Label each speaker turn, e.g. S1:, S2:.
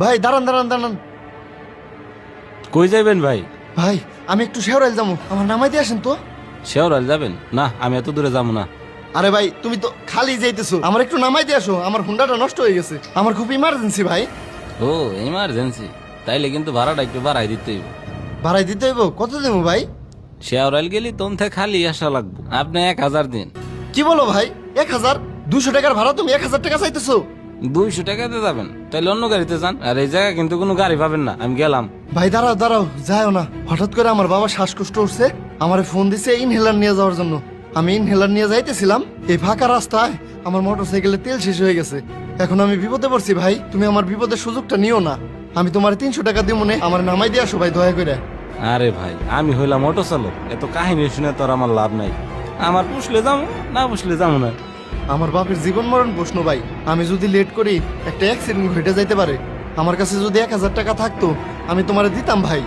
S1: ভাই দাঁড়ান দাঁড়ান দাঁড়ান।
S2: কই যাবেন ভাই?
S1: ভাই আমি একটু শেওরাইল যাবো, আমার নামাই দিয়ে আসেন তো।
S2: শেওরাল যাবেন? না, আমি এত দূরে যাবো না।
S1: আরে ভাই তুমি তো খালি যাইতেছো, আমার একটু নামাই দিয়ে আসো, আমার হুন্ডাটা নষ্ট হয়ে গেছে, আমার খুব ইমার্জেন্সি ভাই।
S2: ও ইমার্জেন্সি, তাইলে কিন্তু ভাড়াটা একটু বাড়াই দিতে হইব।
S1: ভাড়াই দিতে হইব, কত দেবো ভাই?
S2: শেওরাল গেলি তোমথে খালি আসা লাগবো, আপনি 1000 দিন।
S1: কি বলো ভাই, 1000? 200 টাকার ভাড়া তুমি 1000 টাকা চাইতেছো?
S2: 200 টাকাতে যাবেন? তাইলে অন্য গাড়িতে যান, আর এই জায়গায় কিন্তু কোনো গাড়ি পাবেন না, আমি গেলাম।
S1: ভাই দাঁড়াও দাঁড়াও, যাও না। হঠাৎ করে আমার বাবা শ্বাসকষ্ট উঠছে, আমার ফোন দিছে ইনহেলার নিয়ে যাওয়ার জন্য। আমি ইনহেলার নিয়ে যাইতেছিলাম, এই ফাঁকা রাস্তায় আমার মোটরসাইকেলের তেল শেষ হয়ে গেছে। এখন আমি বিপদে পড়ছি ভাই, তুমি আমার বিপদের সুযোগটা নিও না। আমি তোমার 300 টাকা দিব মনে, আমার নামাই দিয়ে আসো ভাই দয়া করে।
S2: আরে ভাই, আমি হইলাম অটো চালক, এত কাহিনী শুনে তোর আমার লাভ নাই। আমার পুষলে যাবো, না পুষলে যাবো না।
S1: আমার বাপের জীবন মরণ প্রশ্ন ভাই, আমি যদি লেট করি একটা অ্যাক্সিডেন্ট ঘটে যাইতে পারে। আমার কাছে যদি 1000 টাকা থাকতো আমি তোমারে দিতাম ভাই।